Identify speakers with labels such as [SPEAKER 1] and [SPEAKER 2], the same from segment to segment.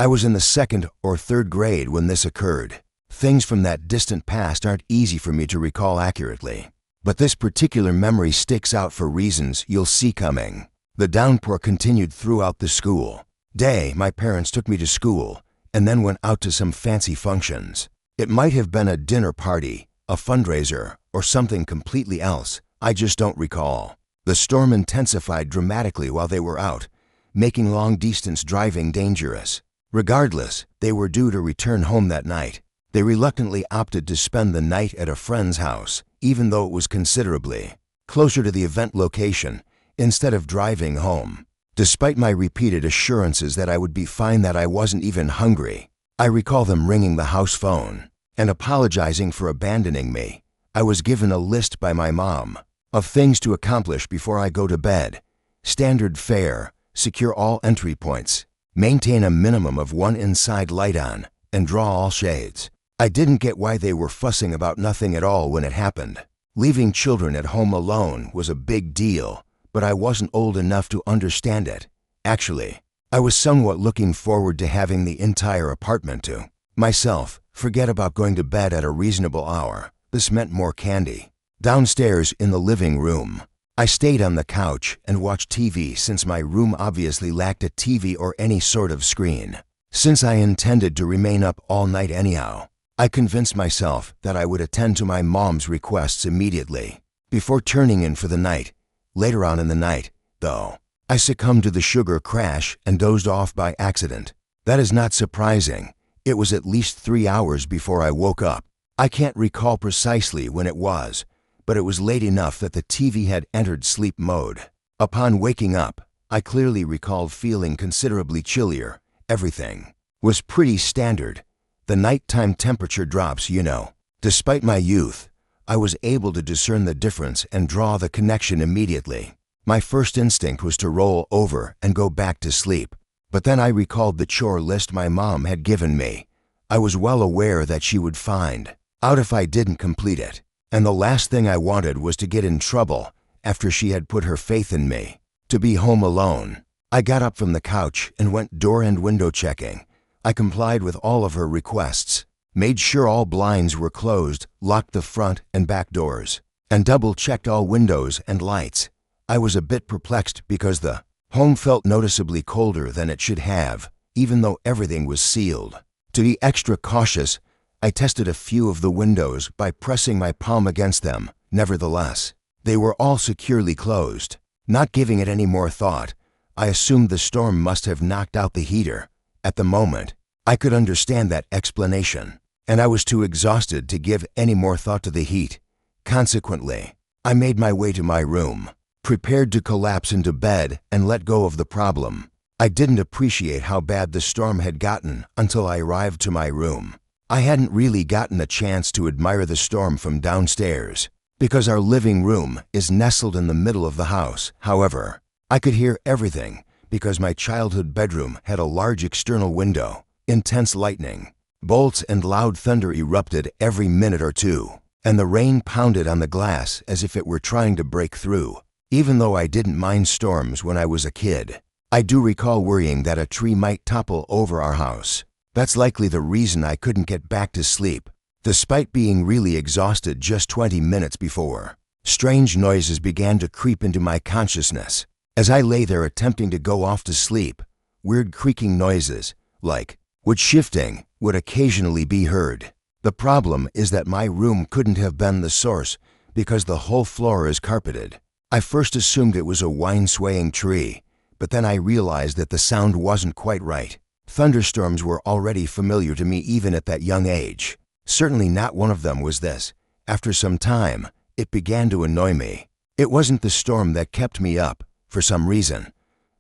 [SPEAKER 1] I was in the second or third grade when this occurred. Things from that distant past aren't easy for me to recall accurately. But this particular memory sticks out for reasons you'll see coming. The downpour continued throughout the school day. My parents took me to school and then went out to some fancy functions. It might have been a dinner party, a fundraiser, or something completely else. I just don't recall. The storm intensified dramatically while they were out, making long-distance driving dangerous. Regardless, they were due to return home that night. They reluctantly opted to spend the night at a friend's house, even though it was considerably closer to the event location, instead of driving home. Despite my repeated assurances that I would be fine, that I wasn't even hungry, I recall them ringing the house phone and apologizing for abandoning me. I was given a list by my mom of things to accomplish before I go to bed. Standard fare, secure all entry points, maintain a minimum of one inside light on, and draw all shades. I didn't get why they were fussing about nothing at all when it happened. Leaving children at home alone was a big deal, but I wasn't old enough to understand it. Actually, I was somewhat looking forward to having the entire apartment to myself. Forget about going to bed at a reasonable hour. This meant more candy. Downstairs in the living room, I stayed on the couch and watched TV since my room obviously lacked a TV or any sort of screen. Since I intended to remain up all night anyhow, I convinced myself that I would attend to my mom's requests immediately before turning in for the night. Later on in the night, though, I succumbed to the sugar crash and dozed off by accident. That is not surprising. It was at least 3 hours before I woke up. I can't recall precisely when it was, but it was late enough that the TV had entered sleep mode. Upon waking up, I clearly recalled feeling considerably chillier. Everything was pretty standard. The nighttime temperature drops, you know. Despite my youth, I was able to discern the difference and draw the connection immediately. My first instinct was to roll over and go back to sleep. But then I recalled the chore list my mom had given me. I was well aware that she would find out if I didn't complete it. And the last thing I wanted was to get in trouble after she had put her faith in me. To be home alone, I got up from the couch and went door and window checking. I complied with all of her requests, made sure all blinds were closed, locked the front and back doors, and double-checked all windows and lights. I was a bit perplexed because the home felt noticeably colder than it should have, even though everything was sealed. To be extra cautious, I tested a few of the windows by pressing my palm against them. Nevertheless, they were all securely closed. Not giving it any more thought, I assumed the storm must have knocked out the heater. At the moment, I could understand that explanation, and I was too exhausted to give any more thought to the heat. Consequently, I made my way to my room, prepared to collapse into bed and let go of the problem. I didn't appreciate how bad the storm had gotten until I arrived to my room. I hadn't really gotten a chance to admire the storm from downstairs, because our living room is nestled in the middle of the house. However, I could hear everything because my childhood bedroom had a large external window. Intense lightning, bolts and loud thunder erupted every minute or two, and the rain pounded on the glass as if it were trying to break through. Even though I didn't mind storms when I was a kid, I do recall worrying that a tree might topple over our house. That's likely the reason I couldn't get back to sleep, despite being really exhausted just 20 minutes before. Strange noises began to creep into my consciousness. As I lay there attempting to go off to sleep, weird creaking noises, like wood shifting, would occasionally be heard. The problem is that my room couldn't have been the source because the whole floor is carpeted. I first assumed it was a wind-swaying tree, but then I realized that the sound wasn't quite right. Thunderstorms were already familiar to me even at that young age. Certainly not one of them was this. After some time, it began to annoy me. It wasn't the storm that kept me up, for some reason.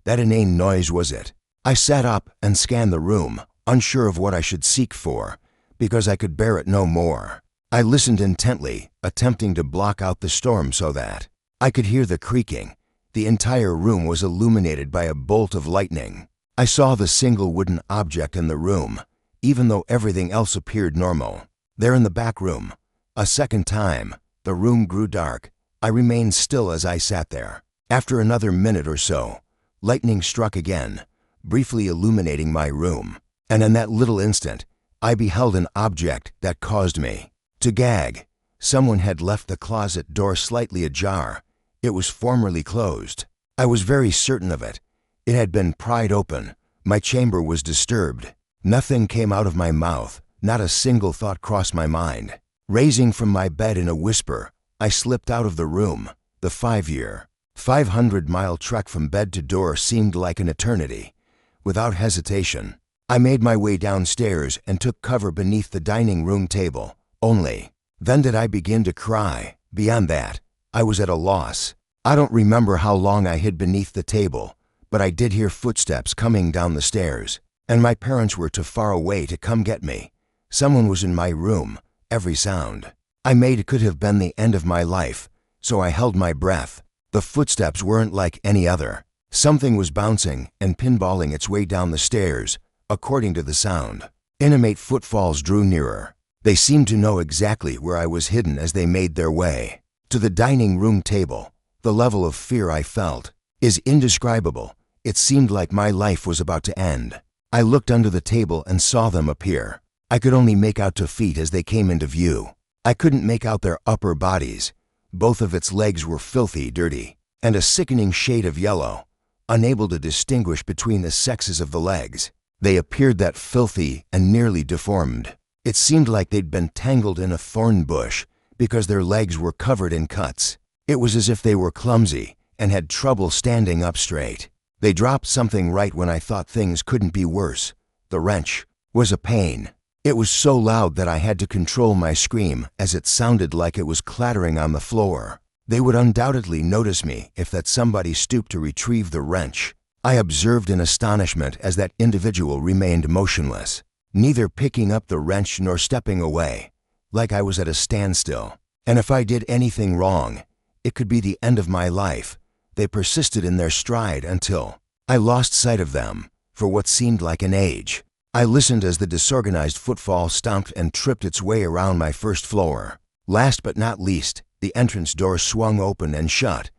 [SPEAKER 1] That inane noise was it. I sat up and scanned the room, unsure of what I should seek for, because I could bear it no more. I listened intently, attempting to block out the storm so that I could hear the creaking. The entire room was illuminated by a bolt of lightning. I saw the single wooden object in the room, even though everything else appeared normal. There in the back room, a second time, the room grew dark. I remained still as I sat there. After another minute or so, lightning struck again, briefly illuminating my room. and in that little instant, I beheld an object that caused me to gag. Someone had left the closet door slightly ajar. It was formerly closed. I was very certain of it. It had been pried open. My chamber was disturbed. Nothing came out of my mouth. Not a single thought crossed my mind. Raising from my bed in a whisper, I slipped out of the room. The 500-mile trek from bed to door seemed like an eternity. Without hesitation, I made my way downstairs and took cover beneath the dining room table. Only then did I begin to cry. Beyond that, I was at a loss. I don't remember how long I hid beneath the table, but I did hear footsteps coming down the stairs, and my parents were too far away to come get me. Someone was in my room. Every sound I made could have been the end of my life, so I held my breath. The footsteps weren't like any other. Something was bouncing and pinballing its way down the stairs, according to the sound. Intimate footfalls drew nearer. They seemed to know exactly where I was hidden as they made their way to the dining room table. The level of fear I felt is indescribable. It seemed like my life was about to end. I looked under the table and saw them appear. I could only make out 2 feet as they came into view. I couldn't make out their upper bodies. Both of its legs were filthy, dirty, and a sickening shade of yellow. Unable to distinguish between the sexes of the legs, they appeared that filthy and nearly deformed. It seemed like they'd been tangled in a thorn bush because their legs were covered in cuts. It was as if they were clumsy and had trouble standing up straight. They dropped something right when I thought things couldn't be worse. The wrench was a pain. It was so loud that I had to control my scream as it sounded like it was clattering on the floor. They would undoubtedly notice me if that somebody stooped to retrieve the wrench. I observed in astonishment as that individual remained motionless, neither picking up the wrench nor stepping away, like I was at a standstill. And if I did anything wrong, it could be the end of my life. They persisted in their stride until I lost sight of them for what seemed like an age. I listened as the disorganized footfall stomped and tripped its way around my first floor. Last but not least, the entrance door swung open and shut.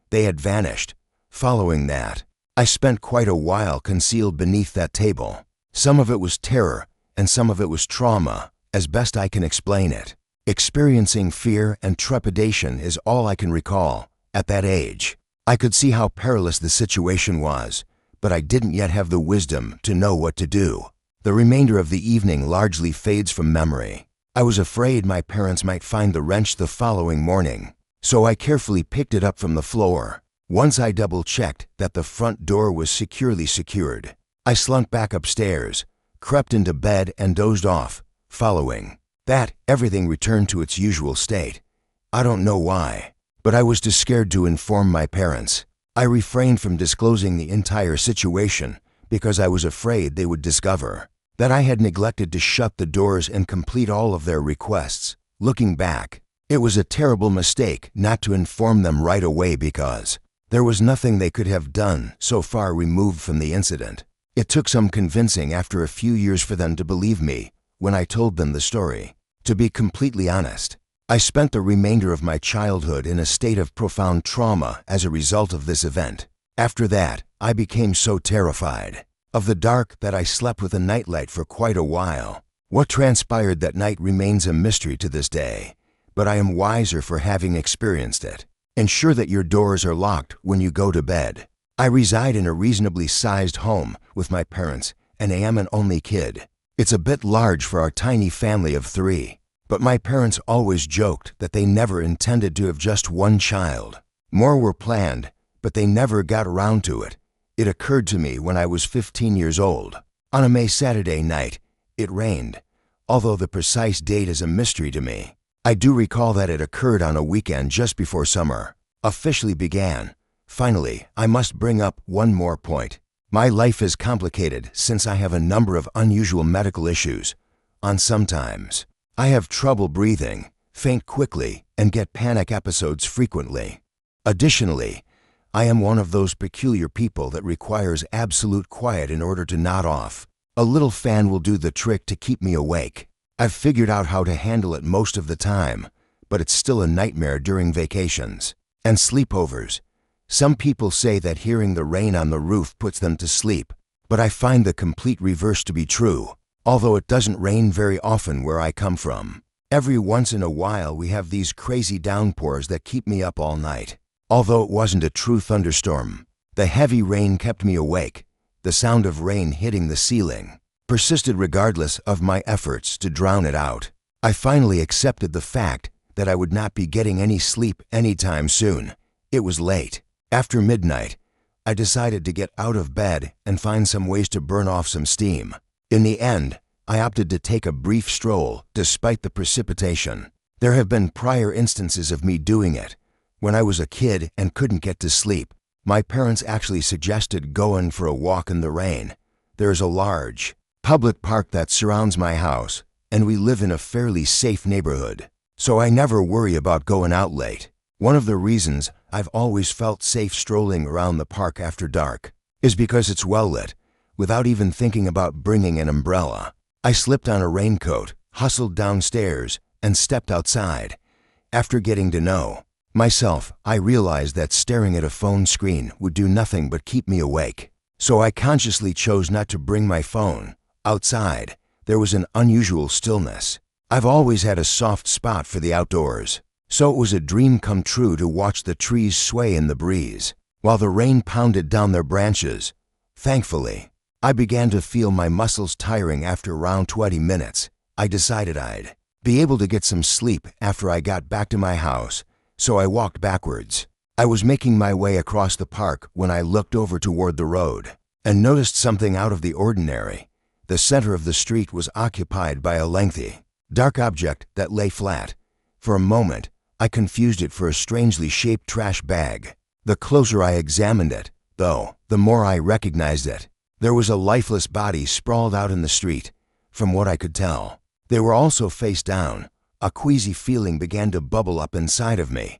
[SPEAKER 1] They had vanished. Following that, I spent quite a while concealed beneath that table. Some of it was terror, and some of it was trauma, as best I can explain it. Experiencing fear and trepidation is all I can recall. At that age, I could see how perilous the situation was, but I didn't yet have the wisdom to know what to do. The remainder of the evening largely fades from memory. I was afraid my parents might find the wrench the following morning, so I carefully picked it up from the floor. Once I double-checked that the front door was securely secured, I slunk back upstairs, crept into bed and dozed off. Following that, everything returned to its usual state. I don't know why, but I was too scared to inform my parents. I refrained from disclosing the entire situation because I was afraid they would discover that I had neglected to shut the doors and complete all of their requests. Looking back, it was a terrible mistake not to inform them right away because there was nothing they could have done so far removed from the incident. It took some convincing after a few years for them to believe me when I told them the story. To be completely honest, I spent the remainder of my childhood in a state of profound trauma as a result of this event. After that, I became so terrified of the dark that I slept with a nightlight for quite a while. What transpired that night remains a mystery to this day, but I am wiser for having experienced it. Ensure that your doors are locked when you go to bed. I reside in a reasonably sized home with my parents, and I am an only kid. It's a bit large for our tiny family of 3, but my parents always joked that they never intended to have just one child. More were planned, but they never got around to it. It occurred to me when I was 15 years old. On a May Saturday night, it rained, although the precise date is a mystery to me. I do recall that it occurred on a weekend just before summer officially began. Finally, I must bring up one more point. My life is complicated since I have a number of unusual medical issues. Sometimes, I have trouble breathing, faint quickly, and get panic episodes frequently. Additionally, I am one of those peculiar people that requires absolute quiet in order to nod off. A little fan will do the trick to keep me awake. I've figured out how to handle it most of the time, but it's still a nightmare during vacations and sleepovers. Some people say that hearing the rain on the roof puts them to sleep, But I find the complete reverse to be true, although it doesn't rain very often where I come from. Every once in a while we have these crazy downpours that keep me up all night. Although it wasn't a true thunderstorm, the heavy rain kept me awake. The sound of rain hitting the ceiling persisted regardless of my efforts to drown it out. I finally accepted the fact that I would not be getting any sleep anytime soon. It was late. After midnight, I decided to get out of bed and find some ways to burn off some steam. In the end, I opted to take a brief stroll despite the precipitation. There have been prior instances of me doing it. When I was a kid and couldn't get to sleep, my parents actually suggested going for a walk in the rain. There's a large public park that surrounds my house, and we live in a fairly safe neighborhood, so I never worry about going out late. One of the reasons I've always felt safe strolling around the park after dark is because it's well lit, without even thinking about bringing an umbrella. I slipped on a raincoat, hustled downstairs, and stepped outside. After getting to know myself, I realized that staring at a phone screen would do nothing but keep me awake. So I consciously chose not to bring my phone. Outside, there was an unusual stillness. I've always had a soft spot for the outdoors, so it was a dream come true to watch the trees sway in the breeze, while the rain pounded down their branches. Thankfully, I began to feel my muscles tiring after around 20 minutes. I decided I'd be able to get some sleep after I got back to my house, so I walked backwards. I was making my way across the park when I looked over toward the road and noticed something out of the ordinary. The center of the street was occupied by a lengthy, dark object that lay flat. For a moment, I confused it for a strangely shaped trash bag. The closer I examined it, though, the more I recognized it. There was a lifeless body sprawled out in the street. From what I could tell, they were also face down. A queasy feeling began to bubble up inside of me.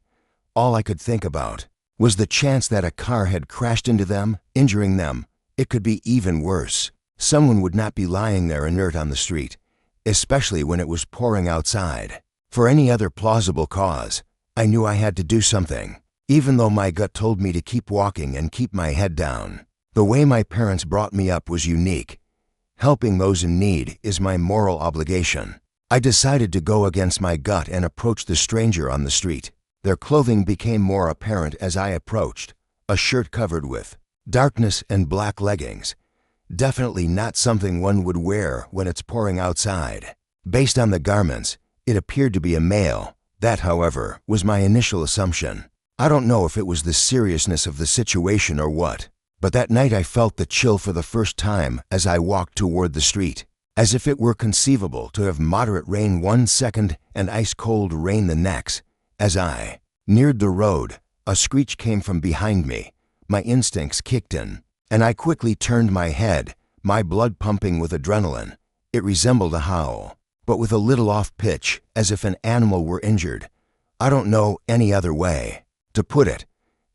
[SPEAKER 1] All I could think about was the chance that a car had crashed into them, injuring them. It could be even worse. Someone would not be lying there inert on the street, especially when it was pouring outside. For any other plausible cause, I knew I had to do something, even though my gut told me to keep walking and keep my head down. The way my parents brought me up was unique. Helping those in need is my moral obligation. I decided to go against my gut and approach the stranger on the street. Their clothing became more apparent as I approached. A shirt covered with darkness and black leggings. Definitely not something one would wear when it's pouring outside. Based on the garments, it appeared to be a male. That, however, was my initial assumption. I don't know if it was the seriousness of the situation or what, but that night I felt the chill for the first time as I walked toward the street, as if it were conceivable to have moderate rain one second and ice-cold rain the next. As I neared the road, a screech came from behind me. My instincts kicked in, and I quickly turned my head, my blood pumping with adrenaline. It resembled a howl, but with a little off-pitch, as if an animal were injured. I don't know any other way to put it.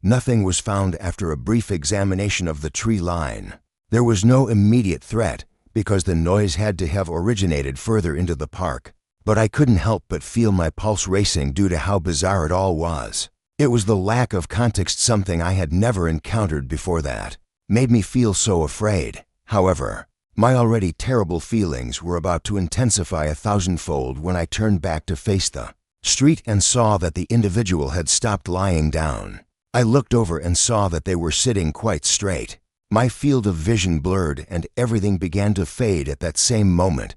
[SPEAKER 1] Nothing was found after a brief examination of the tree line. There was no immediate threat, because the noise had to have originated further into the park. But I couldn't help but feel my pulse racing due to how bizarre it all was. It was the lack of context, something I had never encountered before, that made me feel so afraid. However, my already terrible feelings were about to intensify 1,000-fold when I turned back to face the street and saw that the individual had stopped lying down. I looked over and saw that they were sitting quite straight. My field of vision blurred and everything began to fade at that same moment.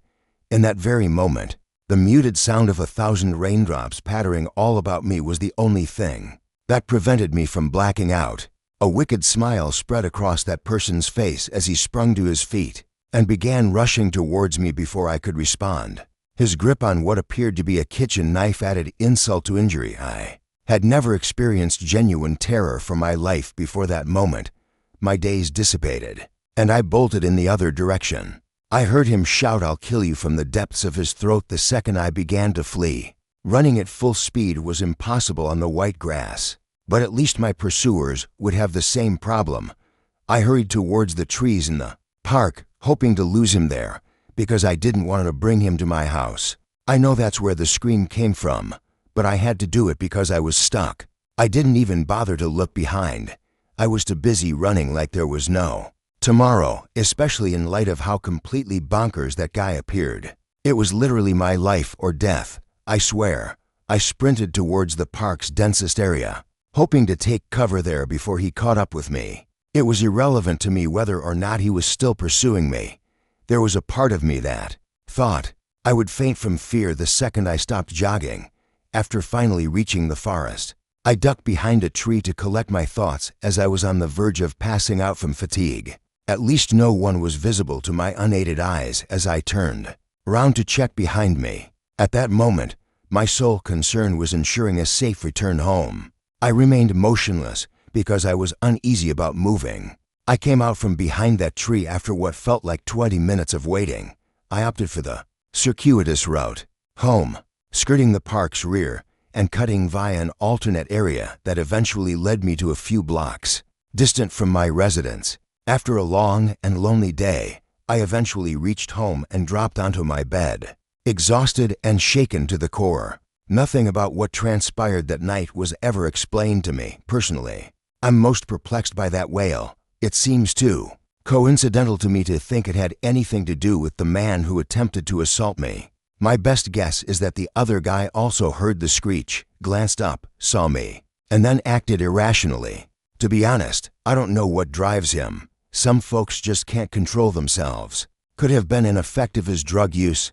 [SPEAKER 1] In that very moment, the muted sound of 1,000 raindrops pattering all about me was the only thing that prevented me from blacking out. A wicked smile spread across that person's face as he sprung to his feet and began rushing towards me before I could respond. His grip on what appeared to be a kitchen knife added insult to injury. I had never experienced genuine terror for my life before that moment. My daze dissipated, and I bolted in the other direction. I heard him shout, "I'll kill you," from the depths of his throat the second I began to flee. Running at full speed was impossible on the white grass, but at least my pursuers would have the same problem. I hurried towards the trees in the park, hoping to lose him there, because I didn't want to bring him to my house. I know that's where the scream came from, but I had to do it because I was stuck. I didn't even bother to look behind. I was too busy running like there was no tomorrow, especially in light of how completely bonkers that guy appeared. It was literally my life or death, I swear. I sprinted towards the park's densest area, hoping to take cover there before he caught up with me. It was irrelevant to me whether or not he was still pursuing me. There was a part of me that thought I would faint from fear the second I stopped jogging. After finally reaching the forest, I ducked behind a tree to collect my thoughts as I was on the verge of passing out from fatigue. At least no one was visible to my unaided eyes as I turned round to check behind me. At that moment, my sole concern was ensuring a safe return home. I remained motionless because I was uneasy about moving. I came out from behind that tree after what felt like 20 minutes of waiting. I opted for the circuitous route home, skirting the park's rear and cutting via an alternate area that eventually led me to a few blocks distant from my residence. After a long and lonely day, I eventually reached home and dropped onto my bed, exhausted and shaken to the core. Nothing about what transpired that night was ever explained to me personally. I'm most perplexed by that wail. It seems too coincidental to me to think it had anything to do with the man who attempted to assault me. My best guess is that the other guy also heard the screech, glanced up, saw me, and then acted irrationally. To be honest, I don't know what drives him. Some folks just can't control themselves. Could have been ineffective as drug use.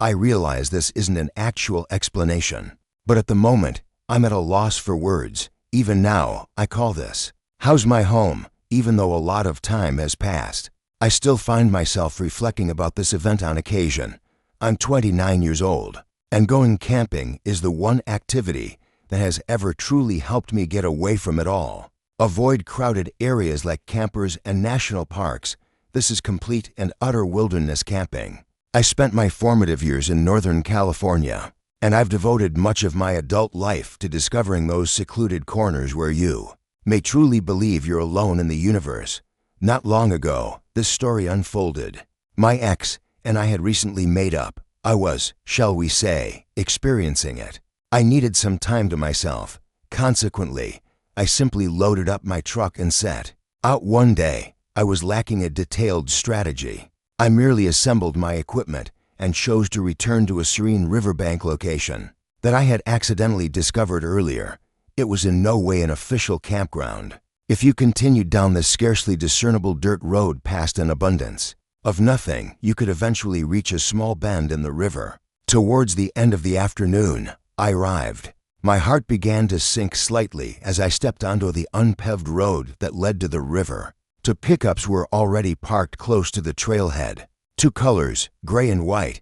[SPEAKER 1] I realize this isn't an actual explanation, but at the moment, I'm at a loss for words. Even now, I call this "How's my home?" Even though a lot of time has passed. I still find myself reflecting about this event on occasion. I'm 29 years old, and going camping is the one activity that has ever truly helped me get away from it all. Avoid crowded areas like campers and national parks. This is complete and utter wilderness camping. I spent my formative years in Northern California, and I've devoted much of my adult life to discovering those secluded corners where you may truly believe you're alone in the universe. Not long ago, this story unfolded. My ex and I had recently made up. I was, shall we say, experiencing it. I needed some time to myself. Consequently, I simply loaded up my truck and set out one day. I was lacking a detailed strategy. I merely assembled my equipment and chose to return to a serene riverbank location that I had accidentally discovered earlier. It was in no way an official campground. If you continued down the scarcely discernible dirt road past an abundance of nothing, you could eventually reach a small bend in the river. Towards the end of the afternoon, I arrived. My heart began to sink slightly as I stepped onto the unpaved road that led to the river. Two pickups were already parked close to the trailhead. Two colors, gray and white.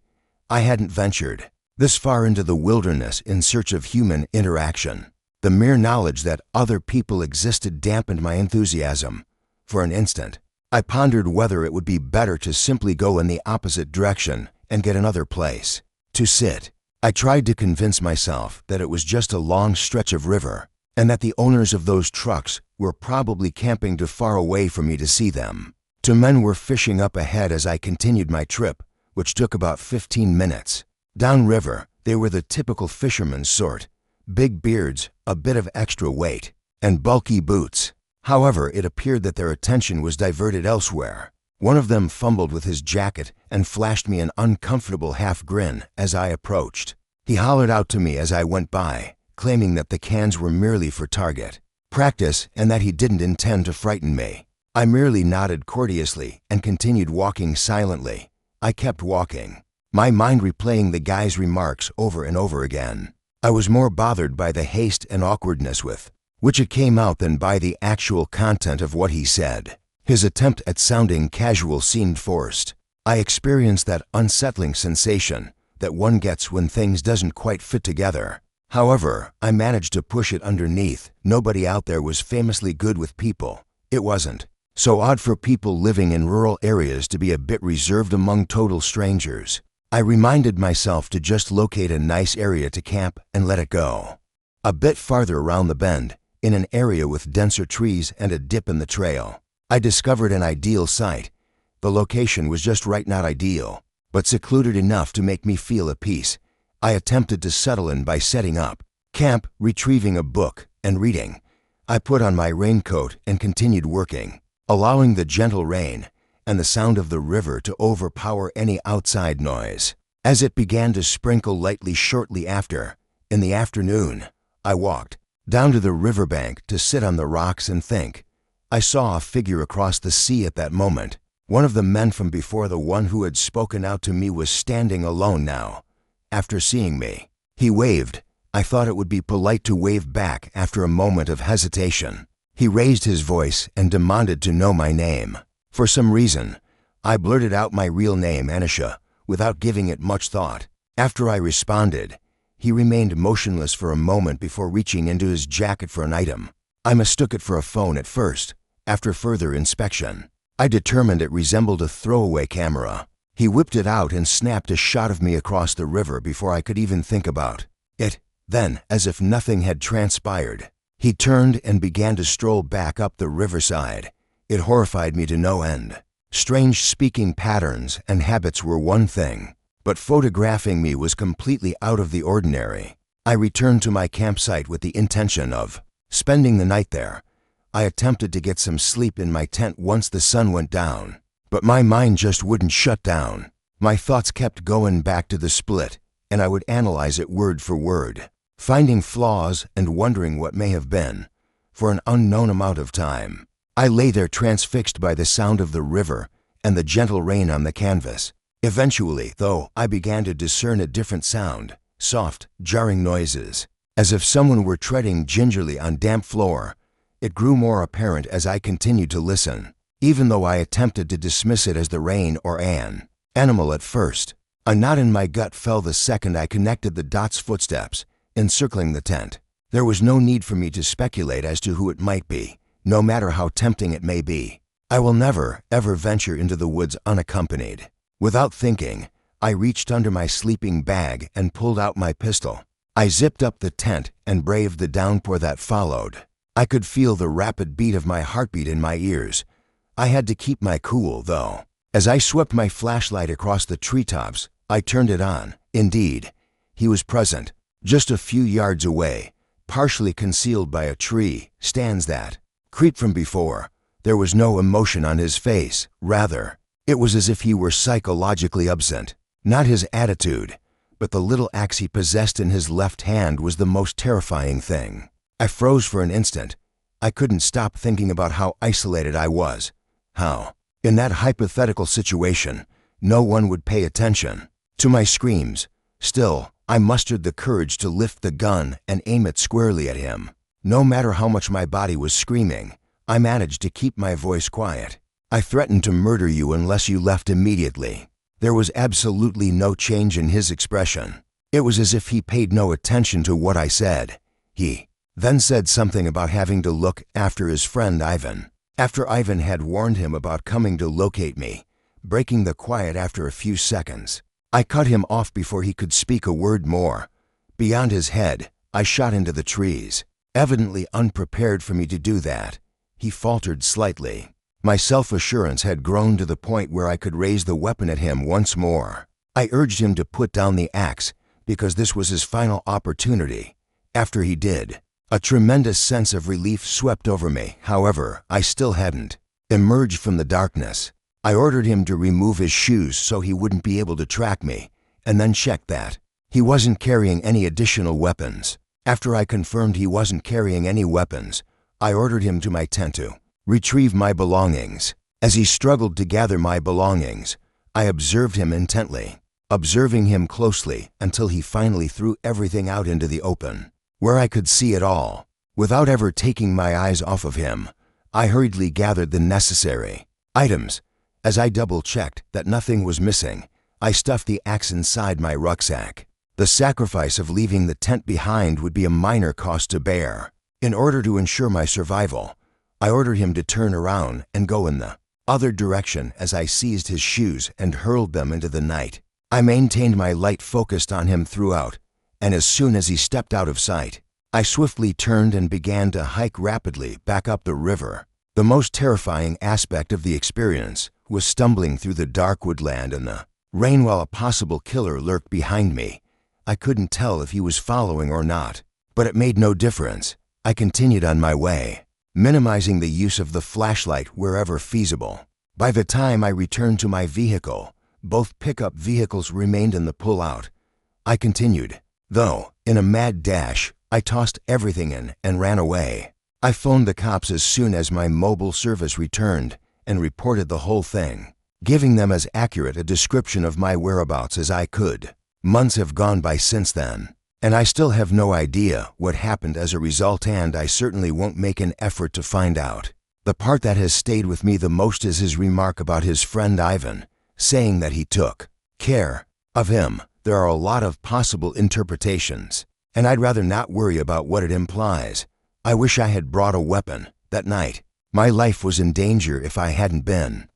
[SPEAKER 1] I hadn't ventured this far into the wilderness in search of human interaction. The mere knowledge that other people existed dampened my enthusiasm. For an instant, I pondered whether it would be better to simply go in the opposite direction and get another place to sit. I tried to convince myself that it was just a long stretch of river, and that the owners of those trucks were probably camping too far away for me to see them. Two men were fishing up ahead as I continued my trip, which took about 15 minutes. Downriver, they were the typical fisherman's sort. Big beards, a bit of extra weight, and bulky boots. However, it appeared that their attention was diverted elsewhere. One of them fumbled with his jacket and flashed me an uncomfortable half-grin as I approached. He hollered out to me as I went by, claiming that the cans were merely for target practice and that he didn't intend to frighten me. I merely nodded courteously and continued walking silently. I kept walking, my mind replaying the guy's remarks over and over again. I was more bothered by the haste and awkwardness with which it came out than by the actual content of what he said. His attempt at sounding casual seemed forced. I experienced that unsettling sensation that one gets when things doesn't quite fit together. However, I managed to push it underneath. Nobody out there was famously good with people. It wasn't so odd for people living in rural areas to be a bit reserved among total strangers. I reminded myself to just locate a nice area to camp and let it go. A bit farther around the bend, in an area with denser trees and a dip in the trail, I discovered an ideal site. The location was just right, not ideal, but secluded enough to make me feel at peace. I attempted to settle in by setting up camp, retrieving a book, and reading. I put on my raincoat and continued working, allowing the gentle rain and the sound of the river to overpower any outside noise. As it began to sprinkle lightly shortly after, in the afternoon, I walked down to the riverbank to sit on the rocks and think. I saw a figure across the sea at that moment. One of the men from before, the one who had spoken out to me, was standing alone now. After seeing me, he waved. I thought it would be polite to wave back after a moment of hesitation. He raised his voice and demanded to know my name. For some reason, I blurted out my real name, Anisha, without giving it much thought. After I responded, he remained motionless for a moment before reaching into his jacket for an item. I mistook it for a phone at first. After further inspection, I determined it resembled a throwaway camera. He whipped it out and snapped a shot of me across the river before I could even think about it. Then, as if nothing had transpired, he turned and began to stroll back up the riverside. It horrified me to no end. Strange speaking patterns and habits were one thing, but photographing me was completely out of the ordinary. I returned to my campsite with the intention of spending the night there. I attempted to get some sleep in my tent once the sun went down, but my mind just wouldn't shut down. My thoughts kept going back to the split, and I would analyze it word for word, finding flaws and wondering what may have been. For an unknown amount of time, I lay there transfixed by the sound of the river and the gentle rain on the canvas. Eventually, though, I began to discern a different sound, soft, jarring noises, as if someone were treading gingerly on damp floor. It grew more apparent as I continued to listen, even though I attempted to dismiss it as the rain or an animal at first. A knot in my gut fell the second I connected the dot's footsteps encircling the tent. There was no need for me to speculate as to who it might be, no matter how tempting it may be. I will never, ever venture into the woods unaccompanied. Without thinking, I reached under my sleeping bag and pulled out my pistol. I zipped up the tent and braved the downpour that followed. I could feel the rapid beat of my heartbeat in my ears. I had to keep my cool, though. As I swept my flashlight across the treetops, I turned it on. Indeed, he was present. Just a few yards away, partially concealed by a tree, stands that creep from before. There was no emotion on his face. Rather, it was as if he were psychologically absent. Not his attitude, but the little axe he possessed in his left hand was the most terrifying thing. I froze for an instant. I couldn't stop thinking about how isolated I was. How, in that hypothetical situation, no one would pay attention to my screams. Still, I mustered the courage to lift the gun and aim it squarely at him. No matter how much my body was screaming, I managed to keep my voice quiet. I threatened to murder you unless you left immediately. There was absolutely no change in his expression. It was as if he paid no attention to what I said. He then said something about having to look after his friend Ivan. After Ivan had warned him about coming to locate me, breaking the quiet after a few seconds, I cut him off before he could speak a word more. Beyond his head, I shot into the trees. Evidently unprepared for me to do that, he faltered slightly. My self-assurance had grown to the point where I could raise the weapon at him once more. I urged him to put down the axe, because this was his final opportunity. After he did, a tremendous sense of relief swept over me. However, I still hadn't emerged from the darkness. I ordered him to remove his shoes so he wouldn't be able to track me, and then checked that he wasn't carrying any additional weapons. After I confirmed he wasn't carrying any weapons, I ordered him to my tent to retrieve my belongings. As he struggled to gather my belongings, I observed him intently, observing him closely until he finally threw everything out into the open, where I could see it all. Without ever taking my eyes off of him, I hurriedly gathered the necessary items. As I double-checked that nothing was missing, I stuffed the axe inside my rucksack. The sacrifice of leaving the tent behind would be a minor cost to bear. In order to ensure my survival, I ordered him to turn around and go in the other direction as I seized his shoes and hurled them into the night. I maintained my light focused on him throughout, and as soon as he stepped out of sight, I swiftly turned and began to hike rapidly back up the river. The most terrifying aspect of the experience was stumbling through the dark woodland in the rain while a possible killer lurked behind me. I couldn't tell if he was following or not, but it made no difference. I continued on my way, minimizing the use of the flashlight wherever feasible. By the time I returned to my vehicle, both pickup vehicles remained in the pullout. I continued, though, in a mad dash, I tossed everything in and ran away. I phoned the cops as soon as my mobile service returned and reported the whole thing, giving them as accurate a description of my whereabouts as I could. Months have gone by since then, and I still have no idea what happened as a result, and I certainly won't make an effort to find out. The part that has stayed with me the most is his remark about his friend Ivan, saying that he took care of him. There are a lot of possible interpretations, and I'd rather not worry about what it implies. I wish I had brought a weapon that night. My life was in danger if I hadn't been.